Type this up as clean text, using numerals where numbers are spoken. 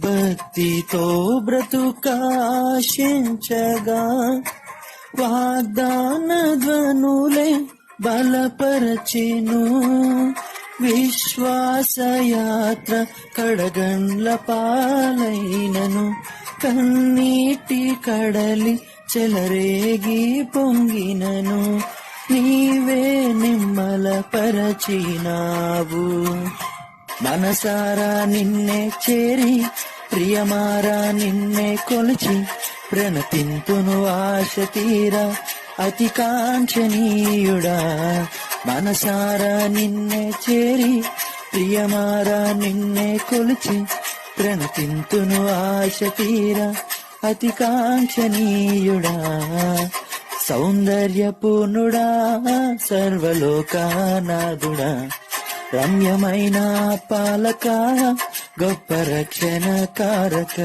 భక్తితో బ్రతుకాశించగా వాగ్దాన ధ్వనులే బలపరచెను. విశ్వాసయాత్ర కడగండ్ల పాలైనను, కన్నీటి కడలి చెలరేగి పొంగినను, నీవే నిమ్మల పరచినావు. మనసారా నిన్నే చేరి ప్రియమారా నిన్నే కొలిచి ప్రణతింతును ఆశ తీరా అతి కాంక్షణీయుడా. మనసారా నిన్నే చేరి ప్రియమారా నిన్నే కొలిచి ప్రణతింతును ఆశ తీరా అతి కాంక్షణీయుడా. సౌందర్యపూర్ణుడా సర్వలోకానాథుడా, రమ్యమైన పాలక గొప్ప రక్షణ కారక.